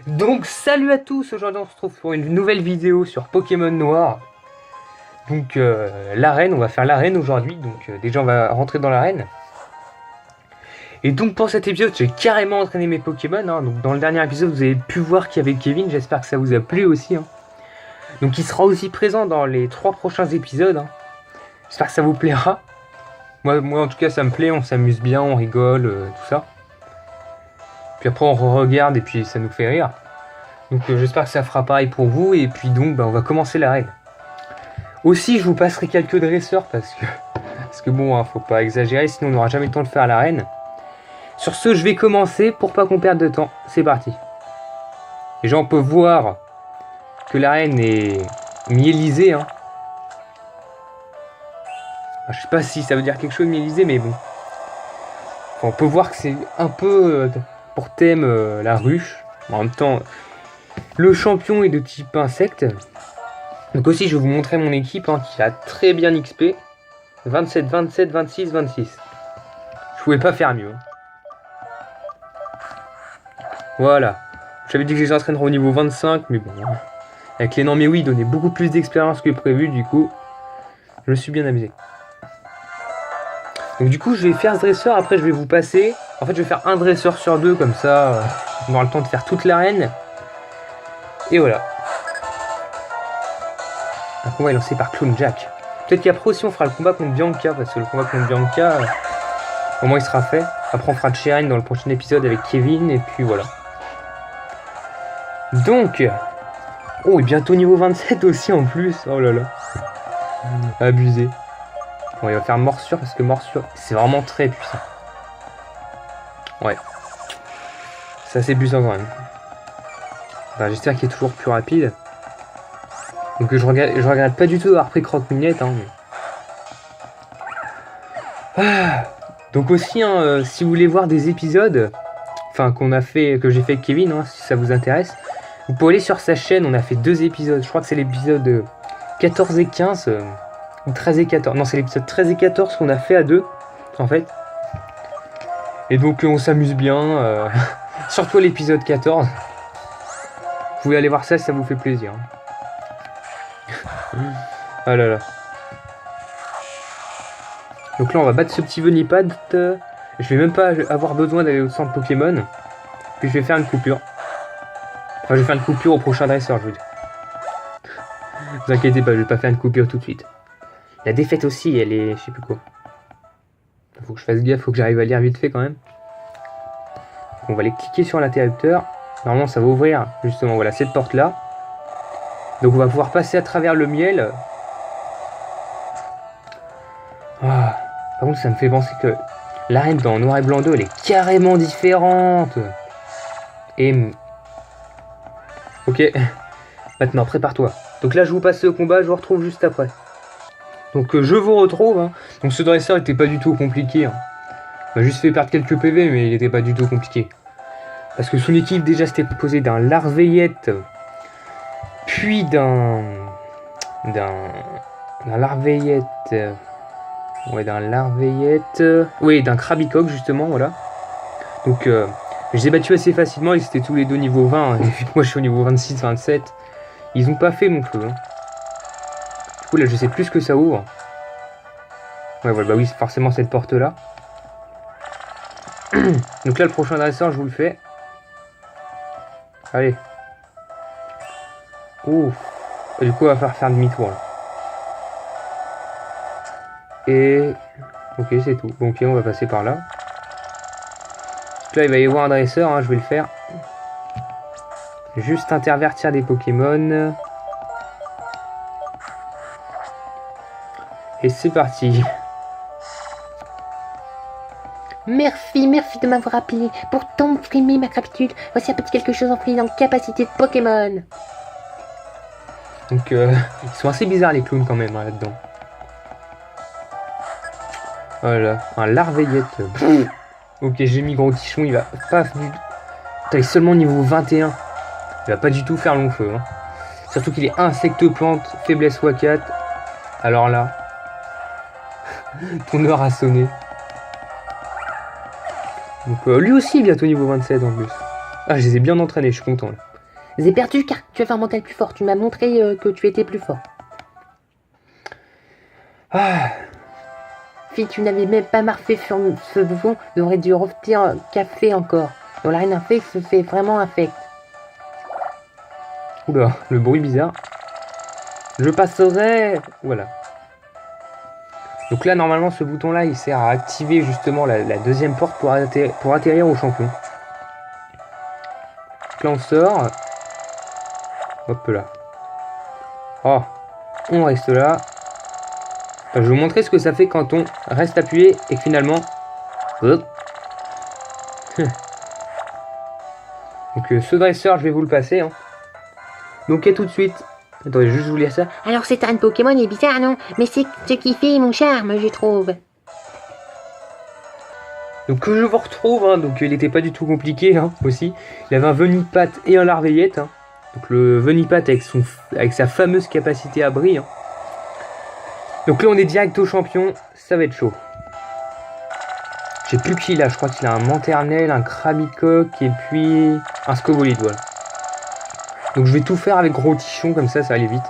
Donc salut à tous, aujourd'hui on se retrouve pour une nouvelle vidéo sur Pokémon Noir. Donc l'arène, on va faire l'arène aujourd'hui, donc déjà on va rentrer dans l'arène. Et donc pour cet épisode j'ai carrément entraîné mes Pokémon, hein. Donc dans le dernier épisode vous avez pu voir qu'il y avait Kevin, j'espère que ça vous a plu aussi, hein. Donc il sera aussi présent dans les 3 prochains épisodes, hein. J'espère que ça vous plaira. Moi en tout cas ça me plaît, on s'amuse bien, on rigole, tout ça. Puis après on regarde et puis ça nous fait rire. Donc j'espère que ça fera pareil pour vous. Et puis donc on va commencer l'arène. Aussi je vous passerai quelques dresseurs parce que bon hein, faut pas exagérer sinon on n'aura jamais le temps de faire l'arène. Sur ce je vais commencer pour pas qu'on perde de temps. C'est parti. Déjà on peut voir que l'arène est miellisée, hein. Je sais pas si ça veut dire quelque chose miellisé mais bon. Enfin, on peut voir que c'est un peu pour thème la ruche. En même temps le champion est de type insecte. Donc aussi je vais vous montrer mon équipe, hein, qui a très bien XP. 27, 27, 26, 26. Je pouvais pas faire mieux. Voilà. J'avais dit que les entraînerais au niveau 25, mais bon. Avec les oui, il donnait beaucoup plus d'expérience que prévu, du coup. Je me suis bien amusé. Donc du coup je vais faire ce dresseur, après je vais vous passer. En fait je vais faire un dresseur sur deux, comme ça on aura le temps de faire toute l'arène. Et voilà. Un combat est lancé par Clone Jack. Peut-être qu'après aussi on fera le combat contre Bianca, parce que le combat contre Bianca, au moins il sera fait. Après on fera Cheren dans le prochain épisode avec Kevin, et puis voilà. Donc, oh et bientôt niveau 27 aussi en plus, oh là là. Abusé. Bon il va faire morsure, parce que morsure c'est vraiment très puissant. Ouais. C'est assez puissant quand même. Enfin, j'espère qu'il est toujours plus rapide. Donc je regrette pas du tout d'avoir pris Croque-Minette, hein, mais... Donc aussi, hein, si vous voulez voir des épisodes, enfin que j'ai fait avec Kevin, hein, si ça vous intéresse, vous pouvez aller sur sa chaîne. On a fait 2 épisodes. Je crois que c'est l'épisode 14 et 15, ou 13 et 14. Non, c'est l'épisode 13 et 14 qu'on a fait à 2, en fait. Et donc on s'amuse bien, surtout l'épisode 14. Vous pouvez aller voir ça si ça vous fait plaisir. Ah là là. Donc là on va battre ce petit Venipad. Je vais même pas avoir besoin d'aller au centre Pokémon. Puis je vais faire une coupure. Enfin je vais faire une coupure au prochain dresseur, je vous dis. Ne vous inquiétez pas, je vais pas faire une coupure tout de suite. La défaite aussi, elle est... je sais plus quoi. Faut que je fasse gaffe, faut que j'arrive à lire vite fait quand même. On va aller cliquer sur l'interrupteur. Normalement ça va ouvrir justement, voilà, cette porte là. Donc on va pouvoir passer à travers le miel. Ah. Par contre ça me fait penser que l'arène dans Noir et Blanc 2 elle est carrément différente. Et... ok. Maintenant prépare-toi. Donc là je vous passe le combat, je vous retrouve juste après. Donc je vous retrouve, hein. Donc ce dresseur était pas du tout compliqué, hein. Il m'a juste fait perdre quelques PV mais il était pas du tout compliqué. Parce que son équipe déjà c'était composé d'un Larveillette, puis d'un Larveillette, ouais, d'un Larveillette, oui, d'un Krabicoque justement, voilà. Donc je les ai battus assez facilement, ils étaient tous les deux niveau 20, hein. Et vu que moi je suis au niveau 26, 27, ils ont pas fait mon feu, hein. Du coup là je sais plus ce que ça ouvre. Ouais voilà, bah oui, c'est forcément cette porte là. Donc là le prochain dresseur je vous le fais. Allez. Ouf. Et du coup, on va faire demi-tour là. Et... ok, c'est tout. Bon, ok, on va passer par là. Donc là, il va y avoir un dresseur, hein, je vais le faire. Juste intervertir des Pokémon. Et c'est parti. Merci de m'avoir appelé. Pour t'imprimer ma gratitude, voici un petit quelque chose en capacité de Pokémon. Donc ils sont assez bizarres les clowns quand même, hein, là-dedans. Voilà, un Larveillette. Ok, j'ai mis Gros Tichon, il va pas... Putain, il est seulement niveau 21. Il va pas du tout faire long feu, hein. Surtout qu'il est insecte plante, faiblesse x4. Alors là... ton heure a sonné. Donc lui aussi bientôt niveau 27 en plus. Ah, je les ai bien entraînés, je suis content là. J'ai perdu car tu avais un mental plus fort. Tu m'as montré que tu étais plus fort. Ah, Si tu n'avais même pas marqué sur ce bouton, j'aurais dû rejeter un café encore. Dans l'arène infect, c'est vraiment infect. oula, le bruit bizarre. Je passerai. Voilà. Donc là, normalement, ce bouton-là, il sert à activer justement la deuxième porte pour atterrir au champion. Donc là, on sort. Hop là. Oh, on reste là. Je vais vous montrer ce que ça fait quand on reste appuyé et que finalement... Hop. Donc ce dresseur, je vais vous le passer. Hein. Donc à tout de suite. Attendez, juste vous lire ça. Alors cette arène Pokémon est bizarre, non? Mais c'est ce qui fait mon charme, je trouve. Donc que je vous retrouve, hein. Donc il n'était pas du tout compliqué hein, aussi. Il avait un Venipat et un Larveillette. Hein. Donc le Venipat avec sa fameuse capacité à bris. Hein. Donc là on est direct au champion, ça va être chaud. Je sais plus qui il a, je crois qu'il a un Manternel, un Krabicoque et puis un Scobolide, voilà. Donc je vais tout faire avec Gros Tichon, comme ça va aller vite.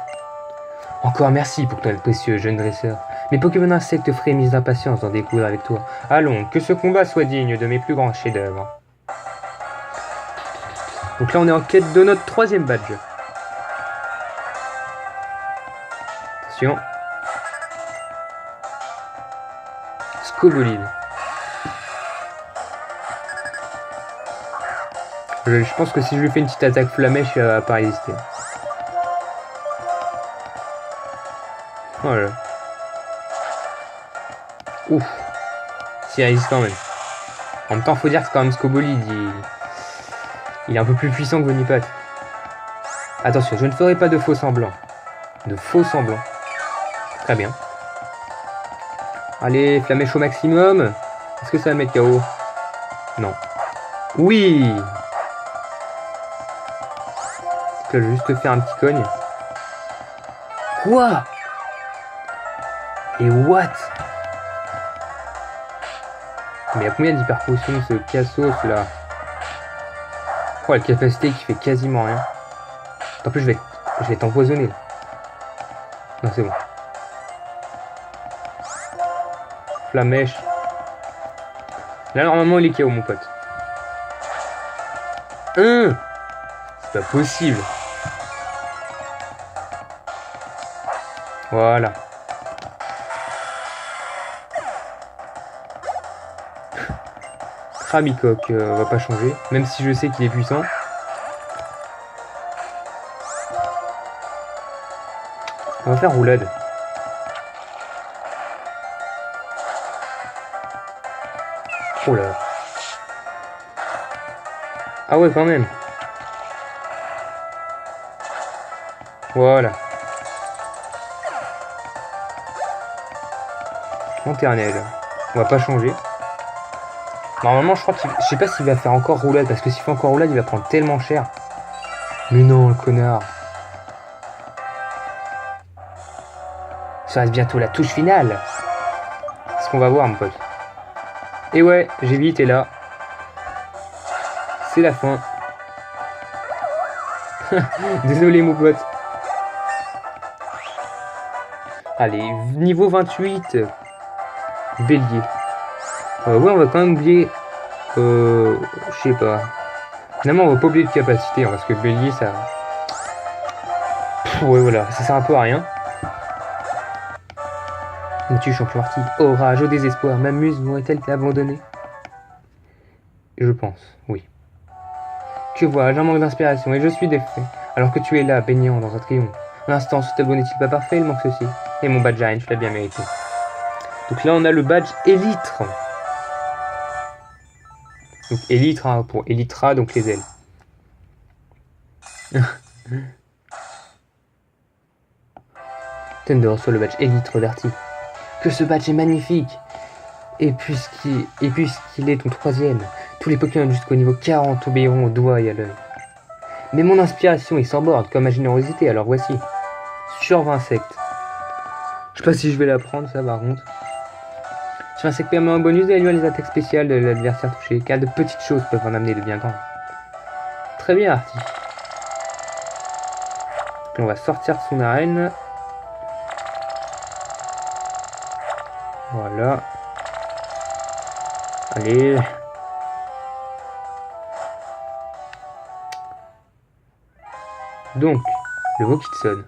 Encore merci pour ton précieux jeune dresseur. Mes Pokémon insectes frémissent d'impatience d'en découvrir avec toi. Allons, que ce combat soit digne de mes plus grands chefs-d'œuvre. Donc là on est en quête de notre 3e badge. Attention. Scobolide. Je pense que si je lui fais une petite attaque flamèche, il va pas résister. Voilà. Ouf. S'il résiste quand même. En même temps, faut dire que c'est quand même Scobolide. Il est un peu plus puissant que Venipat. Attention, je ne ferai pas de faux semblants. De faux semblants. Très bien. Allez, flamèche au maximum. Est-ce que ça va mettre KO? Non. Oui. Je vais juste faire un petit cogne. Quoi? Et what? Mais il y a combien d'hyper potions ce Cassos là? Oh, la capacité qui fait quasiment rien. En plus, je vais t'empoisonner. Non, c'est bon. Flamèche. Là, normalement, il est KO, mon pote. C'est pas possible. Voilà. Krabicoque va pas changer, même si je sais qu'il est puissant. On va faire roulade. Oh là. Ah ouais, quand même. Voilà. Lanternelle. On va pas changer. Normalement, je crois qu'il... Je sais pas s'il va faire encore roulade, parce que s'il fait encore roulade, il va prendre tellement cher. Mais non, le connard. Ça reste bientôt la touche finale. C'est ce qu'on va voir, mon pote. Et ouais, j'ai vite et là. C'est la fin. Désolé, mon pote. Allez, niveau 28. Bélier. Ouais, on va quand même oublier. Je sais pas. Finalement, on va pas oublier de capacité, hein, parce que Bélier, ça. Ouais, voilà, ça sert un peu à rien. Tu champion arctique. Orage, au désespoir. Ma muse m'aurait-elle abandonné? Je pense, oui. Que vois-je, un manque d'inspiration et je suis défait. Alors que tu es là, baignant dans un triomphe. L'instant, ce tableau n'est-il pas parfait? Il manque ceci. Et mon badge Arène, je l'ai bien mérité. Donc là, on a le badge Élytre. Donc Élytre pour Elytra, donc les ailes. Thunder reçoit le badge Élytre Verti. Que ce badge est magnifique. Et puisqu'il est ton 3e, tous les Pokémon jusqu'au niveau 40 obéiront au doigt et à l'œil. Mais mon inspiration est sans borne comme ma générosité, alors voici. Surve insecte. Je sais pas si je vais la prendre, ça par contre. Sur insecte permet un bonus d'évaluer les attaques spéciales de l'adversaire touché, car de petites choses peuvent en amener de bien grands. Très bien, Artie. Puis on va sortir de son arène. Voilà. Allez. Donc, le veau qui te sonne.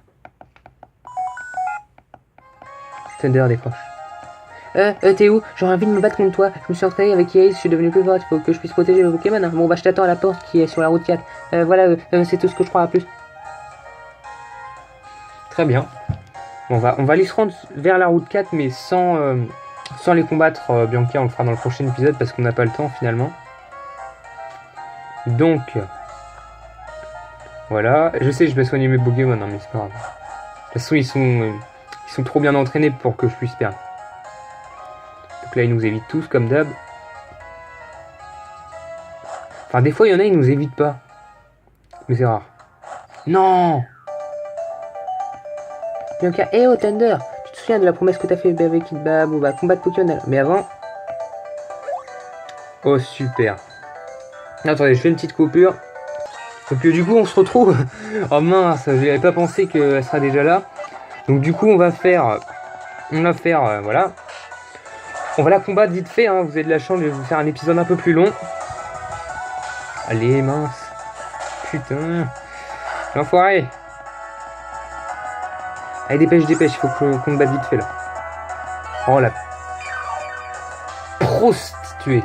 Thunder décroche. T'es où? J'aurais envie de me battre contre toi. Je me suis entraîné avec Ace, je suis devenu plus fort. Il faut que je puisse protéger le Pokémon. Hein. Bon, bah, je t'attends à la porte qui est sur la route 4. Voilà, c'est tout ce que je crois. À plus. Très bien. On va aller se rendre vers la route 4, mais sans les combattre. Bianca, on le fera dans le prochain épisode parce qu'on n'a pas le temps finalement. Donc, voilà. Je sais, je vais soigner mes Pokémon, hein, mais c'est pas grave. De toute façon, ils sont trop bien entraînés pour que je puisse perdre. Donc là, ils nous évitent tous, comme d'hab. Enfin, des fois, il y en a, ils nous évitent pas. Mais c'est rare. Non! Bianca, oh Thunder! Tu te souviens de la promesse que t'as fait avec Kid Bab? On va combattre Pokémon. Mais avant... Oh, super. Attendez, je fais une petite coupure. Donc du coup, on se retrouve... Oh mince, j'avais pas pensé qu'elle sera déjà là. Donc du coup, on va faire... voilà. On va la combattre vite fait, hein. Vous avez de la chance, je vais vous faire un épisode un peu plus long. Allez, mince. Putain. L'enfoiré. Allez, dépêche, il faut qu'on me batte vite fait, là. Oh, la... prostituée.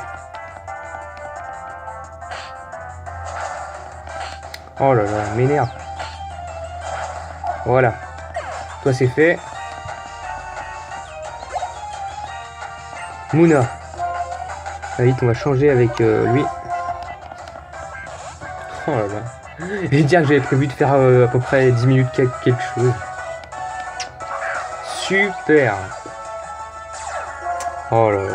Oh là là, m'énerve. Voilà. Toi, c'est fait. Mouna. Ah, vite, on va changer avec lui. Oh là là. Et dire que j'avais prévu de faire à peu près 10 minutes quelque chose. Super. Oh là là.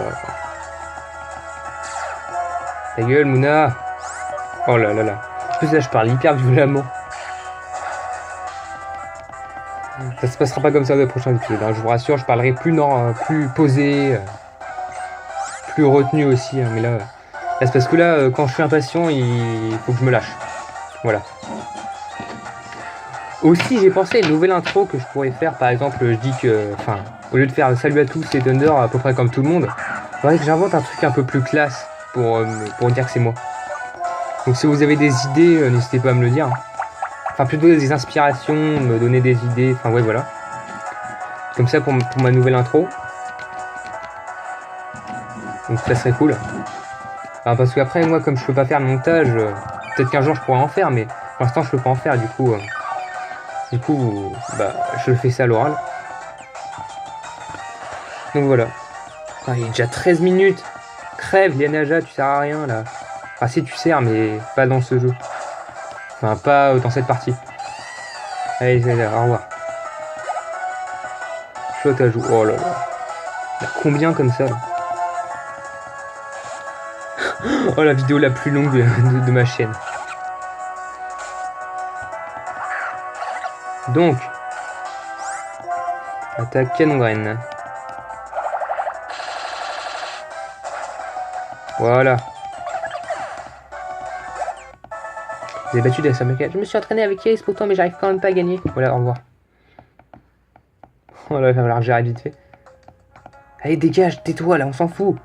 Ta gueule, Mouna. Oh là là là. En plus, là, je parle hyper violemment. Ça se passera pas comme ça dans les prochains épisodes. Hein. Je vous rassure, je parlerai plus posé. Plus retenu aussi. Hein. Mais là c'est parce que là, quand je suis impatient, il faut que je me lâche. Voilà. Aussi, j'ai pensé à une nouvelle intro que je pourrais faire. Par exemple, je dis que... Enfin, au lieu de faire salut à tous et Thunder à peu près comme tout le monde, il faudrait que j'invente un truc un peu plus classe pour dire que c'est moi. Donc si vous avez des idées, n'hésitez pas à me le dire. Enfin, plutôt des inspirations, me donner des idées. Enfin, ouais, voilà. Comme ça pour ma nouvelle intro. Donc ça serait cool. Enfin, parce qu'après, moi, comme je peux pas faire le montage, peut-être qu'un jour je pourrais en faire, mais pour l'instant, je peux pas en faire. Du coup, bah, je fais ça à l'oral. Donc voilà. Ah, il est déjà 13 minutes. Crève, Lianaja, tu sers à rien là. Ah si, tu sers, mais pas dans ce jeu. Enfin, pas dans cette partie. Allez, au revoir. Shot à joue. Oh là là. Il y a combien comme ça là? Oh, la vidéo la plus longue de ma chaîne. Donc, attaque canon graine. Voilà. Vous avez battu des Samaka. Je me suis entraîné avec Ace pourtant, mais j'arrive quand même pas à gagner. Voilà, au revoir. Oh là, il va falloir que j'arrête vite fait. Allez, dégage, tais-toi là, on s'en fout.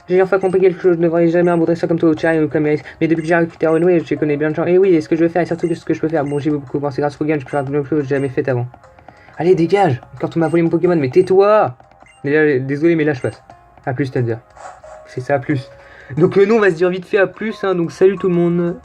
J'ai enfin compris quelque chose, je ne devrais jamais aborder ça comme toi, Chai ou comme Ace. Mais depuis que j'ai recruté à Renoué, je connais bien de gens. Et oui, et ce que je veux faire, et surtout ce que je peux faire. Bon, j'ai beaucoup pensé grâce au game, je peux faire de choses que j'ai jamais faites avant. Allez, dégage. Quand on m'a volé mon Pokémon, mais tais-toi. Désolé, mais là je passe. A plus, Thunder. C'est ça, à plus. Donc nous, on va se dire vite fait à plus. Hein, donc salut tout le monde.